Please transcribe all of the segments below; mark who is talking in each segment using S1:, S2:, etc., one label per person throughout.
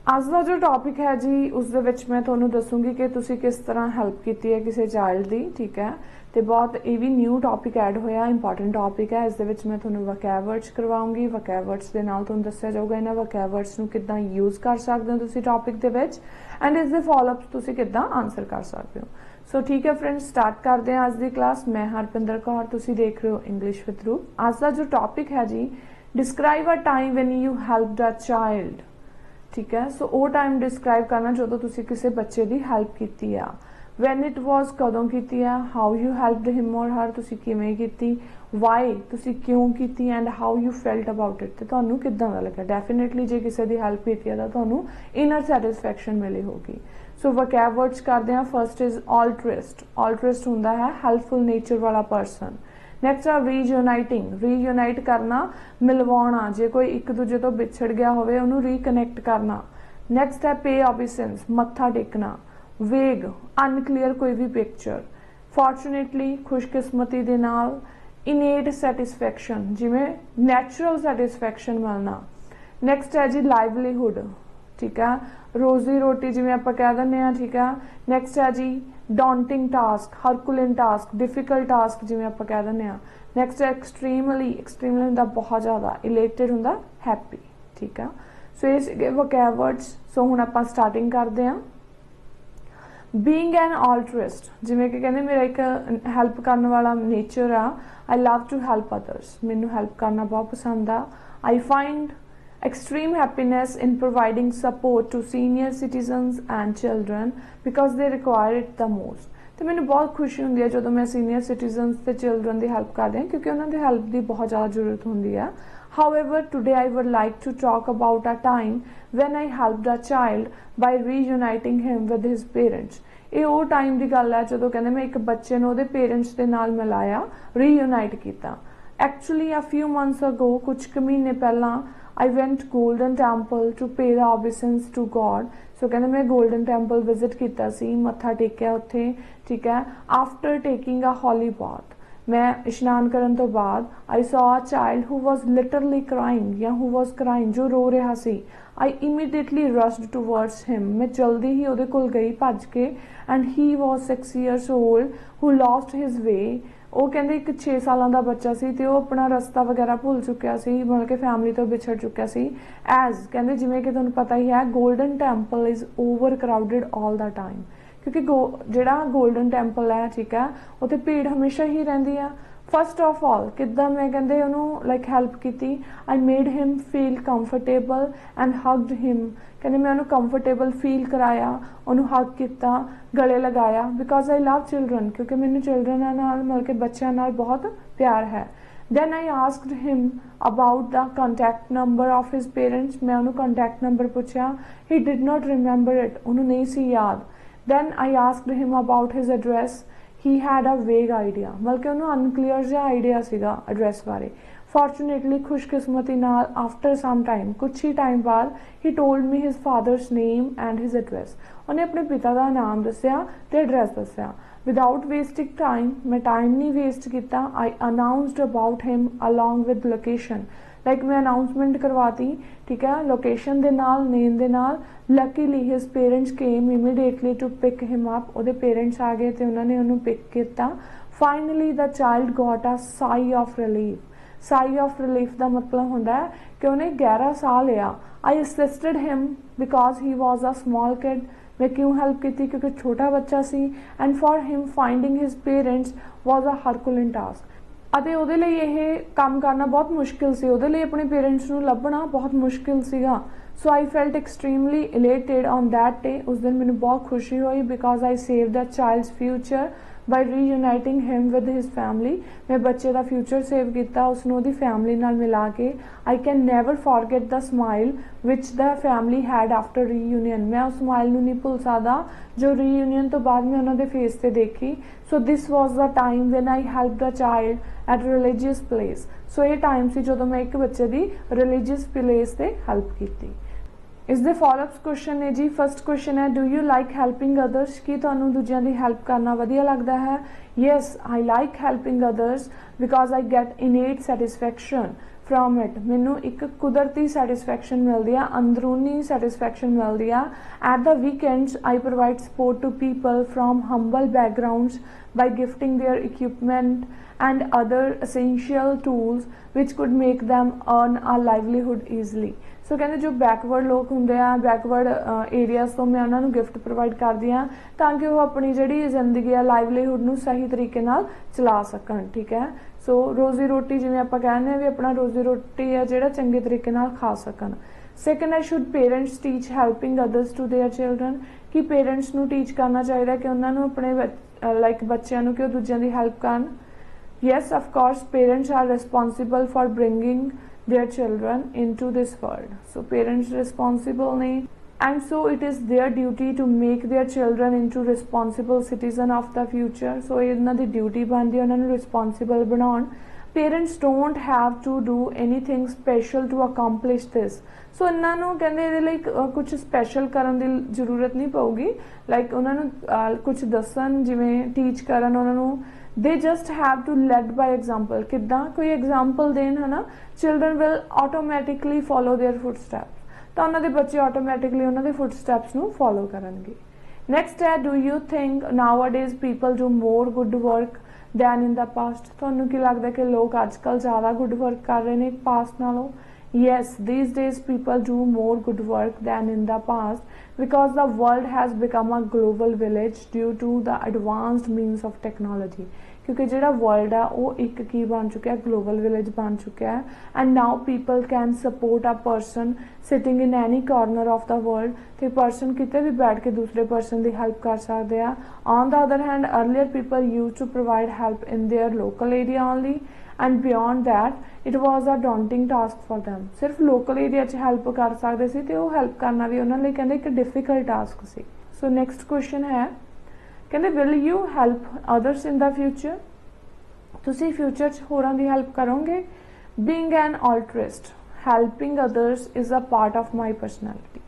S1: ਅੱਜ ਦਾ जो टॉपिक है जी उस दे विच मैं तुहानू दसूंगी कि तुसी किस तरह हैल्प की है किसी चाइल्ड की। ठीक है, तो बहुत ये भी न्यू टॉपिक ऐड होया, इंपॉर्टेंट टॉपिक है। इस दे विच मैं तुहानू वोकैबवर्ड्स करवाऊंगी। वोकैबवर्ड्स दे नाल तुहानू दस्सिया जाऊगा इन्हां वोकैबवर्ड्स नू किद्दां यूज़ कर सकदे हो तुसी टॉपिक दे विच, एंड इस दे फॉलोअप्स तुसी किद्दां आंसर कर सकते हो। सो ठीक है फ्रेंड्स, स्टार्ट करते हैं आज की क्लास। मैं हरपिंदर कौर, तुसी देख रहे हो इंग्लिश विद रूप। आज का जो टॉपिक है जी, describe a time when you helped a child. ठीक है, सो वो टाइम डिस्क्राइब करना जो तुसी किसी बच्चे की हेल्प की है। वैन इट वॉज कदों की है, हाउ यू हेल्प्ड हिम और हर, तुसी किवें कीती, वाई तुसी क्यों की, and how you felt about it, तो तुहानू किद्दां दा लगा। डेफिनेटली जे किसी की हेल्प की है तो तुहानू इनर सैटिस्फैक्शन मिली होगी। सो वोकैबवर्ड्स करते हैं। First is ऑल्ट्रिस्ट। ऑल्ट्रिस्ट हुंदा है हेल्पफुल नेचर वाला पर्सन। नैक्सट आ रीयूनाइटिंग। रीयूनाइट करना, मिलवाना, जे कोई एक दूजे तो बिछड़ गया होवे उन्होंने रीकनैक्ट करना। नैक्सट है पे ऑबिसेंस, मत्था टेकना। वेग, अनक्लीयर कोई भी पिक्चर। फॉर्चुनेटली, खुशकिस्मती दे नाल। इनेट सैटिस्फैक्शन, जिमें नैचुरल सैटिस्फैक्शन मिलना। नैक्सट है जी लाइवलीहुड। ठीक है, रोजी रोटी जिमें आप कह दें। ठीक है, नैक्सट है जी daunting task, herculean task, difficult task जिमें आप कह दें। नैक्सट है एक्सट्रीमली। एक्सट्रीमली होंदा बहुत ज़्यादा, इलेटेड होंदा हैप्पी। ठीक है, सो ये सीगे वोकैबवर्ड्स। सो हुण आपां स्टार्टिंग करते हैं। बीइंग एन ऑल्ट्रिस्ट, जिमें कि कहते मेरा एक हैल्प करने वाला नेचर आ। I love to help others, मैनू हैल्प करना बहुत पसंद आ। I find extreme happiness in providing support to senior citizens and children because they require it the most। तो मैंने बहुत खुशी होंदी है जो मैं सीनियर सिटीजनस ते चिल्ड्रन की हेल्प करदी हां, क्योंकि उन्होंने हेल्प की बहुत ज़्यादा जरूरत होंदी है। However, today I would like to talk about a time when I helped a child by reuniting him with his parents। ਇਹ ਉਹ टाइम की गल है जो कहते मैं एक बच्चे ਨੂੰ ਉਹਦੇ पेरेंट्स के नाल मिलाया, रीयूनाइट किया। Actually, a few months ago, कुछ महीने पहला, I went Golden Temple to pay the obeisance to God। So कहते मैं Golden Temple visit किया सी, मत्था टेकिया उत्थे। ठीक है, after taking a holy bath, मैं इशनान करन तो बाद I saw a child who was literally crying, या who was crying, जो रो रहा सी। I immediately rushed towards him, मैं जल्दी ही ਉਹਦੇ ਕੋਲ गई भज के, and he was 6 years old who lost his way। ਉਹ ਕਹਿੰਦੇ ਇੱਕ 6 ਸਾਲਾਂ ਦਾ ਬੱਚਾ ਸੀ ਤੇ ਉਹ ਆਪਣਾ ਰਸਤਾ ਵਗੈਰਾ ਭੁੱਲ ਚੁੱਕਿਆ ਸੀ, ਮਤਲਬ ਕਿ ਫੈਮਿਲੀ ਤੋਂ ਵਿਛੜ ਚੁੱਕਿਆ ਸੀ। ਐਜ਼ ਕਹਿੰਦੇ ਜਿਵੇਂ ਕਿ ਤੁਹਾਨੂੰ ਪਤਾ ਹੀ ਹੈ, golden temple is over crowded all the time, ਕਿਉਂਕਿ ਜਿਹੜਾ ਗੋਲਡਨ ਟੈਂਪਲ ਹੈ, ਠੀਕ ਹੈ, ਉੱਥੇ ਭੀੜ ਹਮੇਸ਼ਾ ਹੀ ਰਹਿੰਦੀ ਆ। फस्ट ऑफ ऑल किद्दां मैं कहते उन्होंने लाइक हैल्प की। I made him feel comfortable and hugged him. कहते मैं उन्होंने कंफर्टेबल फील कराया, उन्होंने हग किया, गले लगाया, बिकॉज आई लव चिल्ड्रन, क्योंकि मैंने चिल्ड्रन मतलब कि बच्चों नाल बहुत प्यार है। Then I asked him about the contact number of his parents। मैं उन्होंने contact number पूछा। He did not remember it, उन्होंने नहीं सी याद। Then I asked him about his address। He had a वेग आइडिया, बल्कि उन्होंने अनक्लीयर जहा आइडिया सीगा एड्रैस बारे। फॉर्चुनेटली, खुशकिस्मती नाल, आफ्टर सम टाइम, कुछ ही टाइम बाद, he told me his father's name and his address. उन्हें अपने पिता का नाम दस्या ते एड्रैस दस्या। विदाउट वेस्टिंग टाइम, मैं टाइम नहीं वेस्ट किया। I announced about him along with location. Like मैं अनाउंसमेंट करवाती, ठीक है, लोकेशन दे नाल, नेम दे नाल। Luckily his parents came immediately to pick him up. उहदे पेरेंट्स आ गए तो उन्होंने उन्होंने पिक किया। Finally the child got a sigh of relief. Sigh of relief का मतलब होंदा है कि उन्हें गहरा साह लिया। I assisted him because he was a small kid. मैं क्यों हेल्प की, क्योंकि छोटा बच्चा सी। And for him finding his parents was a herculean task. ਅਤੇ ਉਹਦੇ ਲਈ ਇਹ ਕੰਮ ਕਰਨਾ ਬਹੁਤ ਮੁਸ਼ਕਿਲ ਸੀ, ਉਹਦੇ ਲਈ ਆਪਣੇ ਪੇਰੈਂਟਸ ਨੂੰ ਲੱਭਣਾ ਬਹੁਤ ਮੁਸ਼ਕਿਲ ਸੀਗਾ। So I felt extremely elated on that day. ਉਸ ਦਿਨ ਮੈਨੂੰ ਬਹੁਤ ਖੁਸ਼ੀ ਹੋਈ, because I save the child's future by reuniting him with his family. मैं बच्चे का फ्यूचर सेव किया, उसनों उसदी फैमिली नाल मिला के। I can never forget the smile which the family had after reunion. मैं उस स्माइल नूं नहीं भुल सकदा जो रीयूनियन तो बाद मैं उन्होंने फेस से देखी। So this was the time when I helped a child at religious place. So ये टाइम से जो मैं एक बच्चे की रिलीजियस प्लेस से हेल्प की। इस दे फॉलोअप क्वेश्चन है जी। फर्स्ट क्वेश्चन है, do you like helping others. कि तुहानूं दूजियां दी हेल्प करना वधिया लगता है। Yes, I like helping others because I get innate satisfaction from it मैनू एक कुदरती सैटिस्फैक्शन मिलती है, अंदरूनी सैटिस्फैक्शन मिलती है। At the weekends I provide support to people from humble backgrounds by gifting their equipment and other essential tools which could make them earn a livelihood easily। सो कहते जो बैकवर्ड लोग होंगे आ, बैकवर्ड एरियाज तो मैं उन्होंने gift provide करती हाँ ताकि वो अपनी जी जिंदगी है लाइवलीहुड नूं सही तरीके नाल चला सकन। ठीक है, सो रोजी रोटी जिवें आपां कहने भी अपना रोजी रोटी है जिहड़ा चंगे तरीके नाल खा सकन। सैकेंड है should parents teach helping others to their children, कि पेरेंट्स नूं टीच करना चाहिए कि उन्होंने अपने लाइक बच्चों नूं कि वो दूजिआं दी हैल्प करन। Yes, of course, parents are responsible for bringing their children into this world. So parents responsible nahi, and so it is their duty to make their children into responsible citizen of the future. So इन्हां दी duty बनदी उन्हां नूं responsible बनाउण। Parents don't have to do anything special to accomplish this. So इन्हां नूं कहंदे इहदे लई कुछ स्पैशल करन दी जरूरत नहीं पऊगी, लाइक उन्हां नूं कुछ दस्सन जिवें टीच करन उन्हां नूं। they just have to lead by example, किद्दां कोई example देन है ना, children will automatically follow their footsteps, तो उन्हां दे बच्चे automatically उन्हां दे footsteps नूं follow करनगे। next है do you think nowadays people do more good work than in the past, तुहानूं की लगदा है कि लोग आजकल ज़्यादा good work कर रहे ने past नालों। Yes, these days people do more good work than in the past because the world has become a global village due to the advanced means of technology, क्योंकि जिहड़ा वर्ल्ड है वो एक की बन चुका है, ग्लोबल विलेज बन चुका है। And now people can support a person sitting in any corner of the world, तो पर्सन किते भी बैठ के दूसरे पर्सन की हेल्प कर सकते हैं। On the other hand earlier people use to provide help in their local area only and beyond that it was a daunting task for them, सिर्फ लोकल एरिया च हेल्प कर सकते सी ते वो हेल्प करना भी उन्होंने लिए कहते एक डिफिकल्ट टास्क सी। सो नेक्स्ट क्वेश्चन है कहते will you help others in the future, तुसी फ्यूचर च होरां दी हेल्प करोगे। Being an altruist helping others is a part of my personality,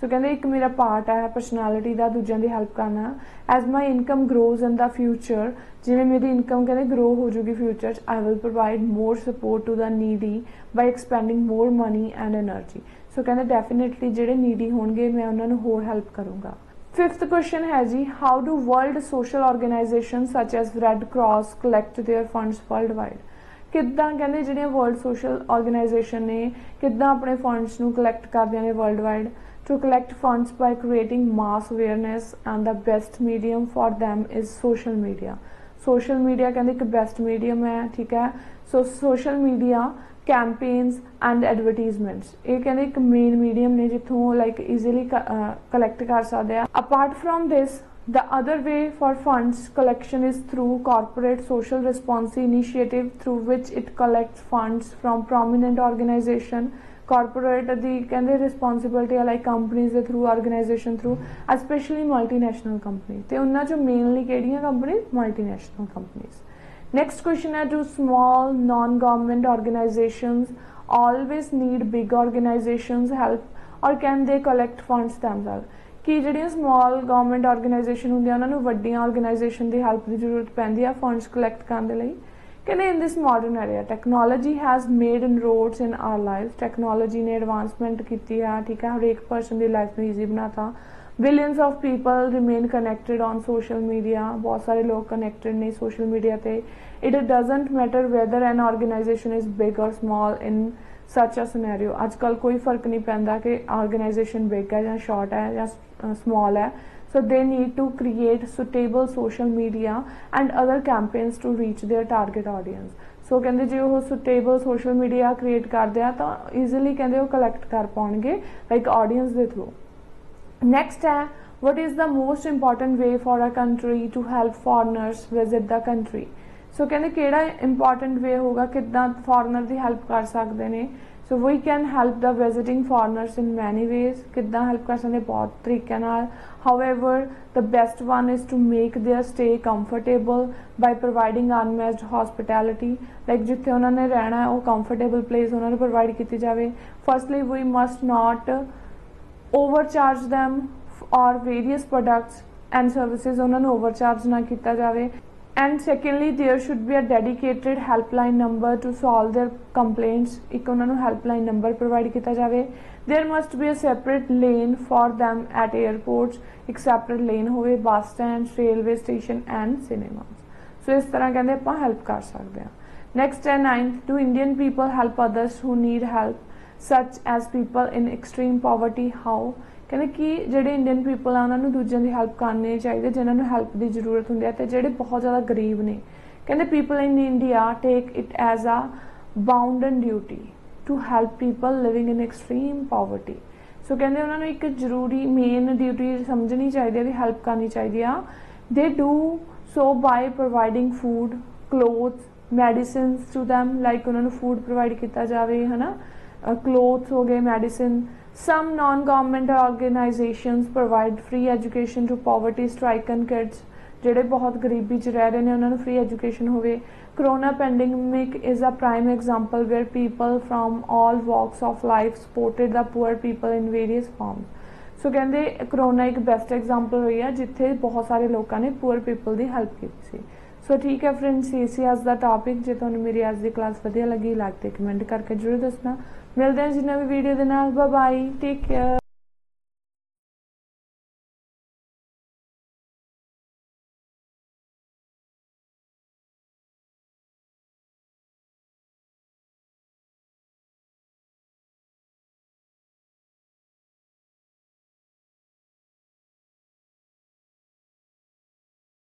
S1: so कहते एक मेरा पार्ट है परसनैलिटी का दूजियां दी हेल्प करना। As my income grows in the future, जिवें मेरी इनकम कहते ग्रो हो जूगी future, I will provide more support to the needy by expending more money and energy. So कहते डेफिनेटली जिहड़े नीडी होणगे मैं उन्होंने होर हेल्प करूँगा। फिफ्थ क्वेश्चन है जी how do world social organisation such as Red Cross collect their funds worldwide, किद्दां कहते जिहड़ियां वर्ल्ड सोशल ऑर्गेनाइजेशन ने किद्दां अपने फंड्स नूं कलैक्ट करदियां ने world wide. To collect funds by creating mass awareness and the best medium for them is social media. Social media कहते एक बेस्ट मीडियम है, ठीक है। So social media campaigns and advertisements ये कहते एक मेन मीडियम ने जिथों लाइक ईजीली कलैक्ट कर सकते हैं। Apart from this the other way for funds collection is through corporate social response initiative through which it collects funds from prominent organisation. Corporate दी कहते responsibility है लाइक कंपनीज के through organisation through specially multinational company, तो उन्होंने चो mainly किहड़ियां companies multinational companies. Next question है do small non government organisations always need big organisations help or can they collect funds themself, कि जिहड़ियां small government organisation होंदियां उन्हां नूं वड्डियां ऑर्गेनाइजेशन की हेल्प की जरूरत पैंदी है फंड्स कलैक्ट करने के लिए। कहते in this modern area technology has made inroads in our life, technology ने एडवांसमेंट की है, ठीक है, हर एक पर्सन की लाइफ में ईजी बनाता। Billions of people remain connected on social media, बहुत सारे लोग कनैक्टेड ने सोशल मीडिया पे। It doesn't matter whether an organisation is big और small in such a scenario, आजकल कोई फर्क नहीं पैंदा कि ऑर्गेनाइजेशन बिग है या शॉर्ट है या स्मॉल है। So they need to create suitable social media and other campaigns to reach their target audience. So कहते जो वो suitable social media create करते हैं तो easily कहते वो collect कर पाएंगे like audience के through. Next है what is the most important way for a country to help foreigners visit the country. So कहते केड़ा important way होगा कितना foreigner की help कर सकते हैं। So we can help the visiting foreigners in many ways, कितना help कर सकते बहुत तरीके नाल। However, the best one is to make their stay comfortable by providing unmatched hospitality. Like जिथे उन्होंने रहना है वो comfortable place उन्होंने provide की जाए। Firstly, we must not overcharge them or various products and services उन्होंने overcharge ना किया जाए। And secondly there should be a dedicated helpline number to solve their complaints, एक उन्होंने हैल्पलाइन नंबर प्रोवाइड किया जाए। There must be a separate lane for them at airports, एक separate lane हो bus stand, railway station and cinema. So इस तरह कहते आप हैल्प कर सकते हैं। नैक्सट है 9th, do Indian people help others who need help such as people in extreme poverty, how. कहते कि ਜਿਹੜੇ इंडियन पीपल ਆ ਉਹਨਾਂ ਨੂੰ ਦੂਜਿਆਂ ਦੀ ਹੈਲਪ ਕਰਨੀ ਚਾਹੀਦੀ ਜਿਨ੍ਹਾਂ ਨੂੰ ਹੈਲਪ ਦੀ ਜ਼ਰੂਰਤ ਹੁੰਦੀ ਹੈ ਤੇ ਜਿਹੜੇ ਬਹੁਤ ਜ਼ਿਆਦਾ ਗਰੀਬ ਨੇ। ਕਹਿੰਦੇ people in India take it as a bounden duty to help people living in extreme poverty. So ਕਹਿੰਦੇ ਉਹਨਾਂ ਨੂੰ ਇੱਕ ਜ਼ਰੂਰੀ ਮੇਨ ਡਿਊਟੀ ਸਮਝਣੀ ਚਾਹੀਦੀ ਹੈ ਵੀ ਹੈਲਪ ਕਰਨੀ ਚਾਹੀਦੀ ਆ। They do so by providing food, clothes, medicines to them, like ਉਹਨਾਂ ਨੂੰ ਫੂਡ ਪ੍ਰੋਵਾਈਡ ਕੀਤਾ ਜਾਵੇ, ਹੈ ਨਾ, ਕਲੋਥਸ ਹੋ ਗਏ, medicine. Some non-governmental organizations provide free education to poverty-stricken kids, ਜਿਹੜੇ ਬਹੁਤ ਗਰੀਬੀ 'ਚ ਰਹਿ ਰਹੇ ਨੇ ਉਹਨਾਂ ਨੂੰ free education ਹੋਵੇ। Corona pandemic is a prime example where people from all walks of life supported the poor people in various forms. ਸੋ ਕਹਿੰਦੇ ਕਰੋਨਾ ਇੱਕ ਬੈਸਟ ਐਗਜ਼ਾਮਪਲ ਹੋਈ ਆ ਜਿੱਥੇ ਬਹੁਤ ਸਾਰੇ ਲੋਕਾਂ ਨੇ ਪੂਅਰ ਪੀਪਲ ਦੀ ਹੈਲਪ ਕੀਤੀ ਸੀ। ਸੋ ਠੀਕ ਹੈ ਫਰੈਂਡਸ, ਇਹ ਸੀ ਅੱਜ ਦਾ ਟੌਪਿਕ। ਜੇ ਤੁਹਾਨੂੰ ਮੇਰੀ ਅੱਜ ਦੀ ਕਲਾਸ ਵਧੀਆ ਲੱਗੀ, ਲਾਈਕ ਤੇ ਕਮੈਂਟ ਕਰਕੇ ਜ਼ਰੂਰ ਦੱਸਣਾ। ਮਿਲਦੇ ਹਾਂ ਜੀ ਨਵੀਂ ਵੀਡੀਓ ਦੇ ਨਾਲ। Bye bye, take care.